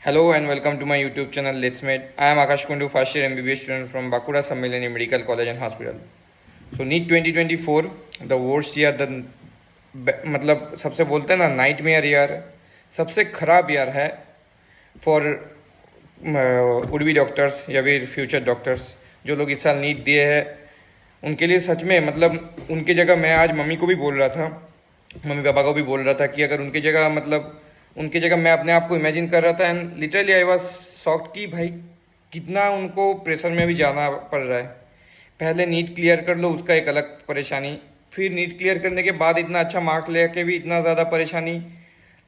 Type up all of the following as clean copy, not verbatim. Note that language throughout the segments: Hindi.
Hello and welcome to my YouTube channel Let's Med. I am Akash Kundu, first year MBBS student from Bakura Sammelani Medical College and Hospital. So NEET 2024, the worst year, the मतलब सबसे बोलते हैं ना नाइटमेयर ईयर, सबसे खराब ईयर है फॉर वुड बी डॉक्टर्स या फिर फ्यूचर डॉक्टर्स जो लोग इस साल नीट दिए हैं उनके लिए सच में मतलब उनकी जगह मैं आज मम्मी को भी बोल रहा था, मम्मी पापा को भी बोल रहा था कि अगर उनकी जगह मतलब उनकी जगह मैं अपने आप को इमेजिन कर रहा था and literally I was shocked कि भाई कितना उनको प्रेशर में भी जाना पड़ रहा है। पहले नीट क्लियर कर लो उसका एक अलग परेशानी, फिर नीट क्लियर करने के बाद इतना अच्छा मार्क्स लेके भी इतना ज़्यादा परेशानी।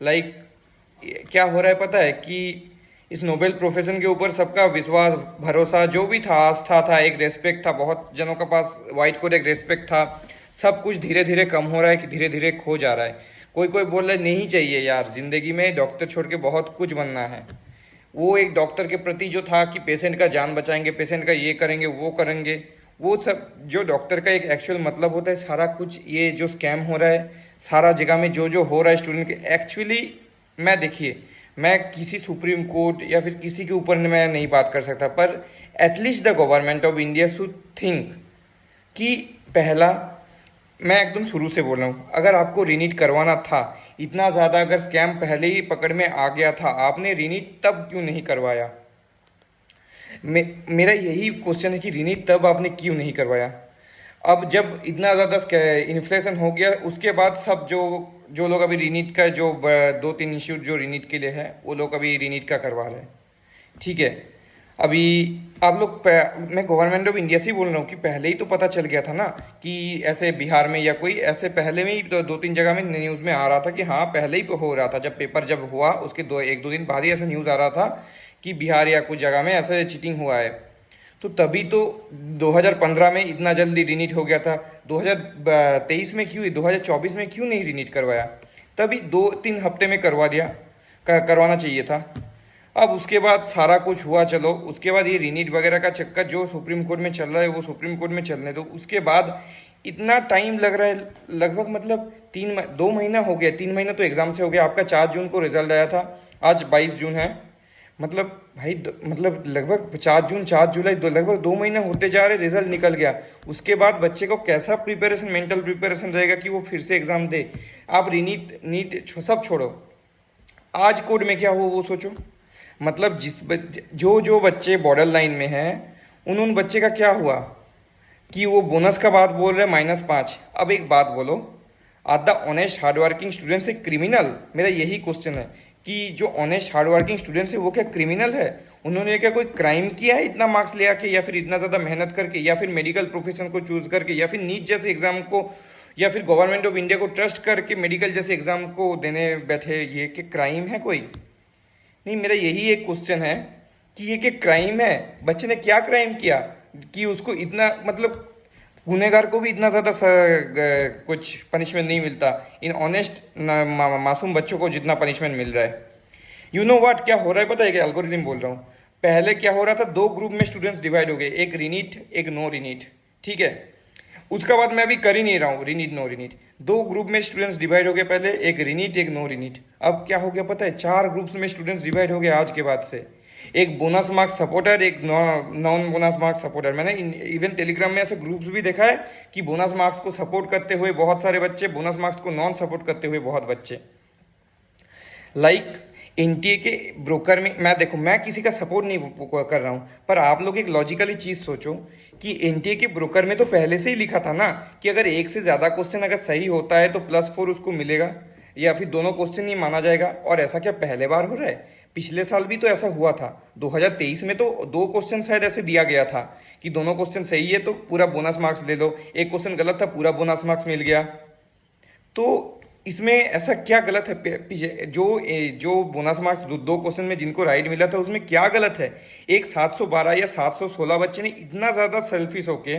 लाइक क्या हो रहा है पता है कि इस नोबेल प्रोफेशन के ऊपर सबका विश्वास भरोसा जो भी था, आस्था था, एक रेस्पेक्ट था, बहुत जनों के पास वाइट कोट एक रेस्पेक्ट था, सब कुछ धीरे धीरे कम हो रहा है कि धीरे धीरे खो जा रहा है। कोई कोई बोल रहा है नहीं चाहिए यार, जिंदगी में डॉक्टर छोड़ के बहुत कुछ बनना है। वो एक डॉक्टर के प्रति जो था कि पेशेंट का जान बचाएंगे, पेशेंट का ये करेंगे वो करेंगे, वो सब जो डॉक्टर का एक एक्चुअल मतलब होता है, सारा कुछ ये जो स्कैम हो रहा है सारा जगह में जो जो हो रहा है स्टूडेंट के एक्चुअली। मैं देखिए मैं किसी सुप्रीम कोर्ट या फिर किसी के ऊपर मैं नहीं बात कर सकता, पर at least the government of India should think कि पहला, मैं एकदम शुरू से बोल रहा हूँ, अगर आपको रीनीट करवाना था, इतना ज़्यादा अगर स्कैम पहले ही पकड़ में आ गया था, आपने रीनीट तब क्यों नहीं करवाया? मेरा यही क्वेश्चन है कि रीनीट तब आपने क्यों नहीं करवाया? अब जब इतना ज़्यादा इन्फ्लेशन हो गया उसके बाद सब जो जो लोग अभी रीनीट का जो दो तीन इंस्टीट्यूट जो रीनीट के लिए है वो लोग अभी रीनीट का करवा रहे हैं। ठीक है, अभी आप लोग मैं गवर्नमेंट ऑफ इंडिया से ही बोल रहा हूँ कि पहले ही तो पता चल गया था ना कि ऐसे बिहार में या कोई ऐसे पहले में ही तो दो तीन जगह में न्यूज़ में आ रहा था कि हाँ पहले ही हो रहा था। जब पेपर जब हुआ उसके एक दो दिन बाद ही ऐसा न्यूज़ आ रहा था कि बिहार या कुछ जगह में ऐसे चीटिंग हुआ है। तो तभी तो 2015 में इतना जल्दी रीनीट हो गया था, 2023 में क्यों, 2024 में क्यों नहीं रीनीट करवाया? तभी 2-3 हफ्ते में करवा दिया, करवाना चाहिए था। अब उसके बाद सारा कुछ हुआ, चलो उसके बाद ये रीनीट वगैरह का चक्कर जो सुप्रीम कोर्ट में चल रहा है वो सुप्रीम कोर्ट में चलने दो। उसके बाद इतना टाइम लग रहा है, लगभग मतलब 2 महीना हो गया, 3 महीना तो एग्जाम से हो गया। आपका 4 जून को रिजल्ट आया था, आज 22 जून है, मतलब भाई मतलब लगभग 4 जून 4 जुलाई लगभग 2 महीना होते जा रहे, रिजल्ट निकल गया। उसके बाद बच्चे को कैसा प्रिपरेशन, मेंटल प्रिपरेशन रहेगा कि वो फिर से एग्जाम दे? आप रीनीट नीट सब छोड़ो, आज कोड में क्या हो वो सोचो। मतलब जो जो बच्चे बॉर्डर लाइन में हैं उन बच्चे का क्या हुआ कि वो बोनस का बात बोल रहे -5। अब एक बात बोलो, are the honest hardworking students a criminal? मेरा यही क्वेश्चन है कि जो ऑनेस्ट हार्डवर्किंग स्टूडेंट्स है वो क्या क्रिमिनल है? उन्होंने क्या कोई क्राइम किया है इतना मार्क्स ले आके, या फिर इतना ज़्यादा मेहनत करके, या फिर मेडिकल प्रोफेशन को चूज करके, या फिर नीट जैसे एग्जाम को, या फिर गवर्नमेंट ऑफ इंडिया को ट्रस्ट करके मेडिकल जैसे एग्जाम को देने बैठे? ये कि क्राइम है कोई? नहीं, मेरा यही एक क्वेश्चन है कि ये क्या क्राइम है? बच्चे ने क्या क्राइम किया कि उसको इतना मतलब गुनहगार को भी इतना ज़्यादा कुछ पनिशमेंट नहीं मिलता, इन ऑनेस्ट मासूम बच्चों को जितना पनिशमेंट मिल रहा है। यू नो व्हाट क्या हो रहा है पता है? कि एल्गोरिथम बोल रहा हूँ। पहले क्या हो रहा था, 2 ग्रुप में स्टूडेंट्स डिवाइड हो गए, एक रीनीट एक नो रीनीट। ठीक है, उसका बाद मैं अभी कर ही नहीं रहा हूँ रीनीट नो रीनीट। 2 ग्रुप में स्टूडेंट्स डिवाइड हो गए, पहले एक रीनीट एक नो रीनीट। अब क्या हो गया पता है, 4 ग्रुप्स में स्टूडेंट्स डिवाइड हो गए आज के बाद से। एक बोनस मार्क्स सपोर्टर, एक नॉन बोनस मार्क्स सपोर्टर। मैंने इवन टेलीग्राम में ऐसे ग्रुप्स भी देखा है कि बोनस मार्क्स को सपोर्ट करते हुए बहुत सारे बच्चे, बोनस मार्क्स को नॉन सपोर्ट करते हुए बहुत बच्चे। लाइक एनटीए के ब्रोकर में, मैं देखो मैं किसी का सपोर्ट नहीं कर रहा हूँ, पर आप लोग एक लॉजिकली चीज़ सोचो कि एनटीए के ब्रोकर में तो पहले से ही लिखा था ना कि अगर एक से ज़्यादा क्वेश्चन अगर सही होता है तो +4 उसको मिलेगा, या फिर दोनों क्वेश्चन नहीं माना जाएगा। और ऐसा क्या पहले बार हो रहा है? पिछले साल भी तो ऐसा हुआ था, 2023 में तो 2 क्वेश्चन शायद ऐसे दिया गया था कि दोनों क्वेश्चन सही है तो पूरा बोनस मार्क्स ले लो, एक क्वेश्चन गलत था पूरा बोनस मार्क्स मिल गया। तो इसमें ऐसा क्या गलत है? जो बोनस मार्क्स 2 क्वेश्चन में जिनको राइट मिला था उसमें क्या गलत है? एक 712 या 716 बच्चे ने इतना ज़्यादा सेल्फिश होके,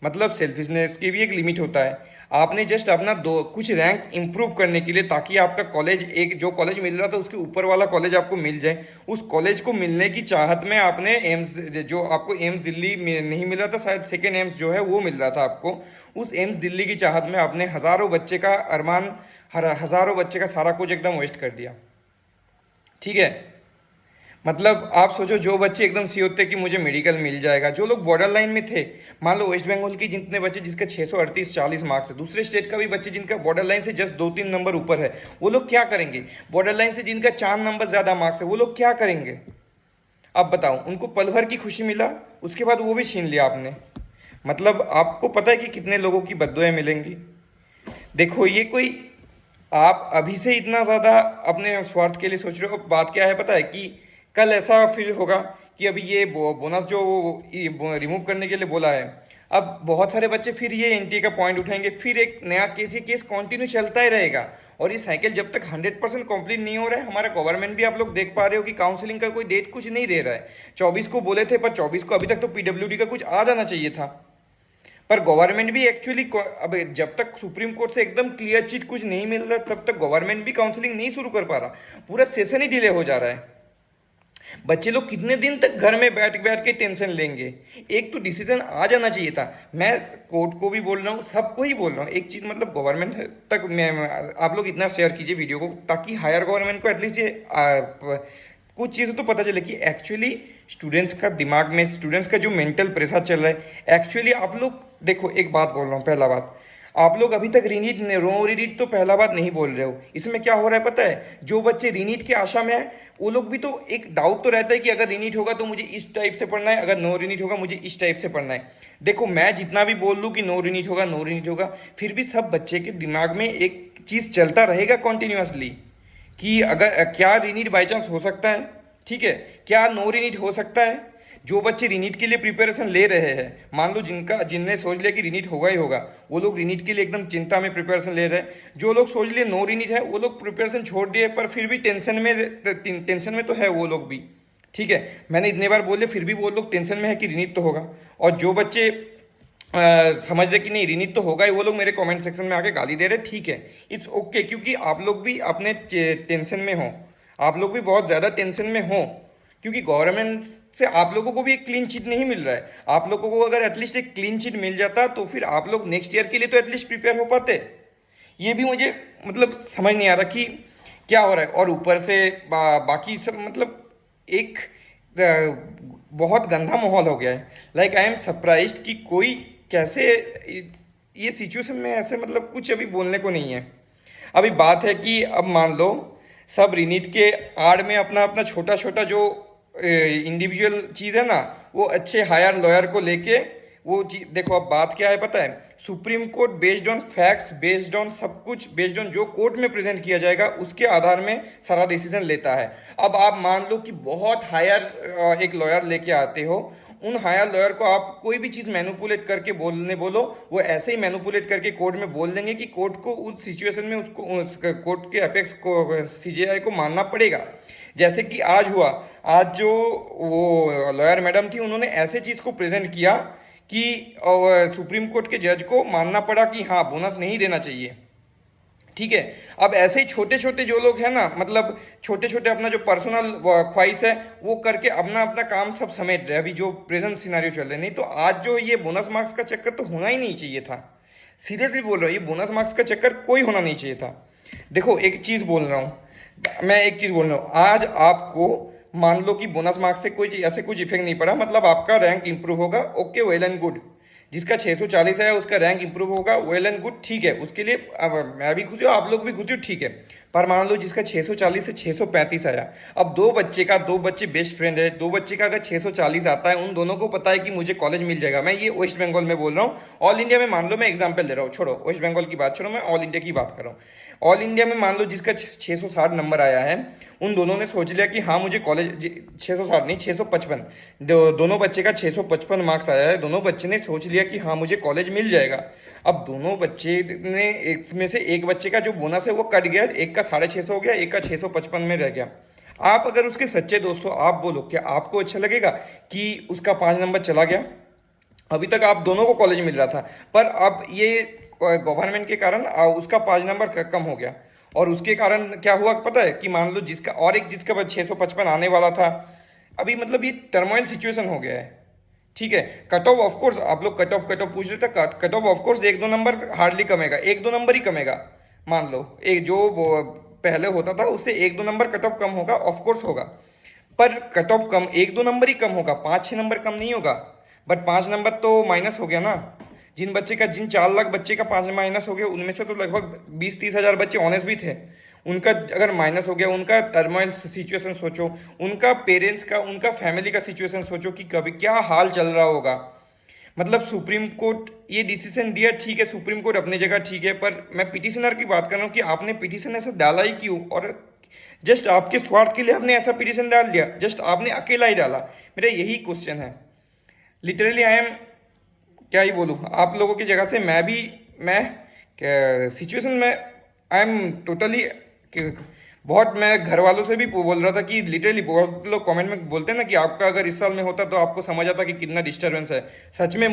मतलब सेल्फिशनेस की भी एक लिमिट होता है। आपने जस्ट अपना कुछ रैंक इंप्रूव करने के लिए, ताकि आपका कॉलेज, एक जो कॉलेज मिल रहा था उसके ऊपर वाला कॉलेज आपको मिल जाए, उस कॉलेज को मिलने की चाहत में आपने एम्स, जो आपको एम्स दिल्ली में नहीं मिल रहा था, शायद सेकेंड एम्स जो है वो मिल रहा था आपको, उस एम्स दिल्ली की चाहत में आपने हज़ारों बच्चे का अरमान, हज़ारों बच्चे का सारा कुछ एकदम वेस्ट कर दिया। ठीक है, मतलब आप सोचो, जो बच्चे एकदम सी होते कि मुझे मेडिकल मिल जाएगा, जो लोग बॉर्डर लाइन में थे, मान लो वेस्ट बंगाल की जितने बच्चे जिसके 638 40 मार्क्स है, दूसरे स्टेट का भी बच्चे जिनका बॉर्डर लाइन से जस्ट 2-3 नंबर ऊपर है, वो लोग क्या करेंगे? बॉर्डर लाइन से जिनका 4 नंबर ज्यादा मार्क्स है, वो लोग क्या करेंगे? अब बताओ, उनको पल भर की खुशी मिला, उसके बाद वो भी छीन लिया आपने। मतलब आपको पता है कि कितने लोगों की बद्दुआएं मिलेंगी। देखो ये कोई, आप अभी से इतना ज्यादा अपने स्वार्थ के लिए सोच रहे हो। बात क्या है पता है कि कल ऐसा फिर होगा कि अभी ये बोनस जो रिमूव करने के लिए बोला है, अब बहुत सारे बच्चे फिर ये एनटीए का पॉइंट उठाएंगे, फिर एक नया केस, ये केस कंटिन्यू चलता ही रहेगा। और ये साइकिल जब तक 100% कंप्लीट नहीं हो रहा है, हमारा गवर्नमेंट भी, आप लोग देख पा रहे हो कि काउंसलिंग का कोई डेट कुछ नहीं दे रहा है। 24 को बोले थे, पर 24 को अभी तक तो पीडब्ल्यूडी का कुछ आ जाना चाहिए था। पर गवर्नमेंट भी एक्चुअली, अब जब तक सुप्रीम कोर्ट से एकदम क्लियर चीज कुछ नहीं मिल रहा, तब तक गवर्नमेंट भी काउंसलिंग नहीं शुरू कर पा रहा। पूरा सेशन ही डिले हो जा रहा है। बच्चे लोग कितने दिन तक घर में बैठ बैठ के टेंशन लेंगे? एक तो डिसीजन आ जाना चाहिए था। मैं कोर्ट को भी बोल रहा हूँ, सबको ही बोल रहा हूँ, एक चीज मतलब गवर्नमेंट तक मैं, आप लोग इतना शेयर कीजिए वीडियो को, ताकि हायर गवर्नमेंट को एटलीस्ट ये कुछ चीज़ें तो पता चले कि एक्चुअली स्टूडेंट्स का दिमाग में, स्टूडेंट्स का जो मेंटल प्रेशर चल रहा है एक्चुअली। आप लोग देखो, एक बात बोल रहा हूँ, पहला बात, आप लोग अभी तक रीनीट रो रीनीट तो पहला बात नहीं बोल रहे हो। इसमें क्या हो रहा है पता है? जो बच्चे रीनीट की आशा में है, वो लोग भी तो एक डाउट तो रहता है कि अगर रीनीट होगा तो मुझे इस टाइप से पढ़ना है, अगर नो रीनीट होगा मुझे इस टाइप से पढ़ना है। देखो, मैं जितना भी बोल लूँ कि नो रीनीट होगा, नो रीनीट होगा, फिर भी सब बच्चे के दिमाग में एक चीज चलता रहेगा कॉन्टिन्यूसली कि अगर क्या रीनीट बाई चांस हो सकता है, ठीक है, क्या नो रीनीट हो सकता है। जो बच्चे रीनीट के लिए प्रिपरेशन ले रहे हैं, मान लो जिनने सोच लिया कि रीनीट होगा ही होगा, वो लोग रीनीट के लिए एकदम चिंता में प्रिपरेशन ले रहे हैं। जो लोग सोच लिए नो रीनीट है, वो लोग प्रिपरेशन छोड़ दिए, पर फिर भी टेंशन में तो है वो लोग भी। ठीक है, मैंने इतने बार बोले, फिर भी वो लोग टेंशन में है कि रीनीट तो होगा। और जो बच्चे समझ रहे कि नहीं रीनीट तो होगा ही, वो लोग मेरे कमेंट सेक्शन में आके गाली दे रहे। ठीक है, इट्स ओके, क्योंकि आप लोग भी अपने टेंशन में हो, आप लोग भी बहुत ज़्यादा टेंशन में हो, क्योंकि गवर्नमेंट से आप लोगों को भी एक क्लीन चिट नहीं मिल रहा है। आप लोगों को अगर एटलीस्ट एक क्लीन चिट मिल जाता तो फिर आप लोग नेक्स्ट ईयर के लिए तो एटलीस्ट प्रिपेयर हो पाते। ये भी मुझे मतलब समझ नहीं आ रहा कि क्या हो रहा है। और ऊपर से बाकी सब मतलब एक बहुत गंदा माहौल हो गया है। लाइक आई एम सरप्राइज्ड कि कोई कैसे ये सिचुएशन में ऐसे, मतलब कुछ अभी बोलने को नहीं है। अभी बात है कि अब मान लो सब रीनीट के आड़ में अपना अपना छोटा छोटा जो इंडिविजुअल चीज़ है ना, वो अच्छे हायर लॉयर को लेके वो चीज, देखो अब बात क्या है पता है? Supreme court based on facts, based on सब कुछ, बेस्ड ऑन जो कोर्ट में प्रेजेंट किया जाएगा उसके आधार में सारा डिसीजन लेता है। अब आप मान लो कि बहुत हायर एक लॉयर लेके आते हो, उन हायर लॉयर को आप कोई भी चीज मैनिपुलेट करके बोलने बोलो, वो ऐसे ही मैनिपुलेट करके कोर्ट में बोल देंगे कि कोर्ट को उस सिचुएशन में उसको कोर्ट के अपेक्स को सीजेआई को मानना पड़ेगा। जैसे कि आज हुआ, आज जो वो लॉयर मैडम थी, उन्होंने ऐसे चीज को प्रेजेंट किया कि सुप्रीम कोर्ट के जज को मानना पड़ा कि हाँ बोनस नहीं देना चाहिए। ठीक है, अब ऐसे ही छोटे छोटे जो लोग हैं ना, मतलब छोटे छोटे अपना जो पर्सनल ख्वाहिश है वो करके अपना अपना काम सब समेट रहे, अभी जो प्रेजेंट सिनारियो चल रहे। नहीं तो आज जो ये बोनस मार्क्स का चक्कर तो होना ही नहीं चाहिए था। सीरियसली बोल रहा हूँ, ये बोनस मार्क्स का चक्कर कोई होना नहीं चाहिए था। देखो एक चीज बोल रहा हूँ, मैं एक चीज बोल रहा हूँ, आज आपको मान लो कि बोनस मार्क्स से कोई ऐसे कुछ इफेक्ट नहीं पड़ा, मतलब आपका रैंक इंप्रूव होगा, ओके, वेल एंड गुड। जिसका 640 है उसका रैंक इंप्रूव होगा, वेल एंड गुड, ठीक है, उसके लिए अब मैं भी खुश हूँ, आप लोग भी खुश हो, ठीक है। पर मान लो जिसका 640 से 635 आया, अब दो बच्चे बेस्ट फ्रेंड है, दो बच्चे का अगर 640 आता है, उन दोनों को पता है कि मुझे कॉलेज मिल जाएगा। मैं ये वेस्ट बंगाल में बोल रहा हूँ, ऑल इंडिया में मान लो, मैं एग्जाम्पल ले रहा हूँ, छोड़ो वेस्ट बंगाल की बात, छोड़ो, मैं ऑल इंडिया की बात कर रहा हूँ। ऑल इंडिया में मान लो जिसका 660 नंबर आया है, उन दोनों ने सोच लिया कि हाँ मुझे कॉलेज, 660 नहीं 655, दोनों बच्चे का 655 मार्क्स आया है, दोनों बच्चे ने सोच लिया कि हाँ मुझे कॉलेज मिल जाएगा। अब दोनों बच्चे ने, एक में से एक बच्चे का जो बोनस है वो कट गया, एक का 650 हो गया, एक का 655 में रह गया। आप अगर उसके सच्चे दोस्तों, आप बोलो क्या आपको अच्छा लगेगा कि उसका 5 नंबर चला गया? अभी तक आप दोनों को कॉलेज मिल रहा था, पर अब ये गवर्नमेंट के कारण उसका 5 नंबर कम हो गया। और उसके कारण क्या हुआ पता है? कि मान लो जिसका, और एक जिसका 655 आने वाला था, अभी मतलब ये टर्मोइल सिचुएशन हो गया है। ठीक है, कट ऑफ ऑफकोर्स, आप लोग कट ऑफ पूछ रहे थे, cut off of course 1-2 number hardly कमेगा, 1-2 नंबर ही कमेगा। मान लो एक जो पहले होता था उससे 1-2 नंबर कट ऑफ कम होगा, ऑफकोर्स होगा। पर कट ऑफ कम 1-2 नंबर ही कम होगा, 5-6 नंबर कम नहीं होगा। बट 5 नंबर तो माइनस हो गया ना। जिन 4 लाख बच्चे का 5 माइनस हो गया, उनमें से तो लगभग 20-30 हज़ार बच्चे ऑनेस्ट भी थे। उनका अगर माइनस हो गया, उनका टर्मोइल सिचुएशन सोचो, उनका पेरेंट्स का, उनका फैमिली का सिचुएशन सोचो कि कभी क्या हाल चल रहा होगा। मतलब सुप्रीम कोर्ट ये डिसीजन दिया, ठीक है, सुप्रीम कोर्ट अपनी जगह ठीक है, पर मैं पिटिशनर की बात कर रहा हूँ कि आपने पिटिशन ऐसा डाला ही क्यों? और जस्ट आपके स्वार्थ के लिए आपने ऐसा पिटिशन डाल दिया, जस्ट आपने अकेला ही डाला। मेरा यही क्वेश्चन है। लिटरली आई एम, क्या ही बोलूँ, आप लोगों की जगह से मैं सिचुएशन में आई एम टोटली, बहुत मैं घर वालों से भी बोल रहा था कि लिटरली बहुत लोग कमेंट में बोलते हैं ना कि आपका अगर इस साल में होता तो आपको समझ आता कि कितना डिस्टर्बेंस है। सच में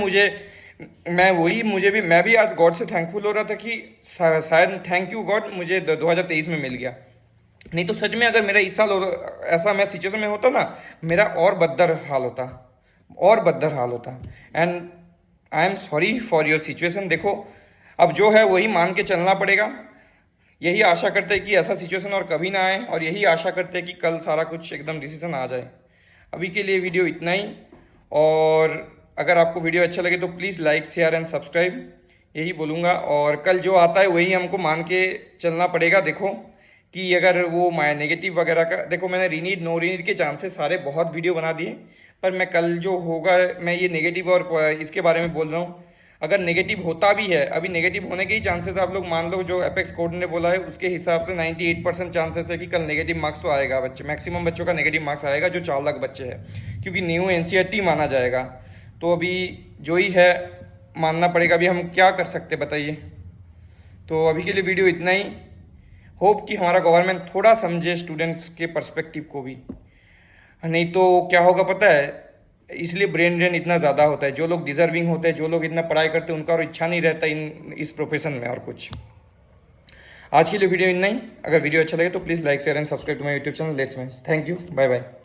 मैं भी आज गॉड से थैंकफुल हो रहा था कि शायद थैंक यू गॉड मुझे 2023 में मिल गया। नहीं तो सच में अगर मेरा इस साल ऐसा मैं सिचुएशन में होता ना, मेरा और बदतर हाल होता। And I am sorry for your situation. देखो अब जो है वही मान के चलना पड़ेगा। यही आशा करते हैं कि ऐसा सिचुएशन और कभी ना आए, और यही आशा करते हैं कि कल सारा कुछ एकदम डिसीजन आ जाए। अभी के लिए वीडियो इतना ही, और अगर आपको वीडियो अच्छा लगे तो please like share and subscribe, यही बोलूँगा। और कल जो आता है वही हमको मान के चलना पड़ेगा। देखो कि अगर वो नेगेटिव वगैरह का, देखो मैंने रीनीड नो रीनीड के चांसेस सारे बहुत वीडियो बना दिए, पर मैं कल जो होगा मैं ये नेगेटिव और इसके बारे में बोल रहा हूँ। अगर नेगेटिव होता भी है, अभी नेगेटिव होने के ही चांसेस आप लोग मान लो, जो एपेक्स कोड ने बोला है उसके हिसाब से 98% चांसेस है कि कल नेगेटिव मार्क्स तो आएगा। मैक्सिमम बच्चों का नेगेटिव मार्क्स आएगा जो 4 लाख बच्चे हैं, क्योंकि न्यू एनसीईआरटी माना जाएगा। तो अभी जो ही है मानना पड़ेगा, अभी हम क्या कर सकते बताइए। तो अभी के लिए वीडियो इतना ही। होप कि हमारा गवर्नमेंट थोड़ा समझे स्टूडेंट्स के पर्सपेक्टिव को भी, नहीं तो क्या होगा पता है, इसलिए ब्रेन ड्रेन इतना ज़्यादा होता है। जो लोग डिजर्विंग होते हैं, जो लोग इतना पढ़ाई करते हैं, उनका और इच्छा नहीं रहता इस प्रोफेशन में और कुछ। आज के लिए वीडियो इतना ही। अगर वीडियो अच्छा लगे तो please like share and subscribe to my YouTube channel let's man. Thank you, bye bye.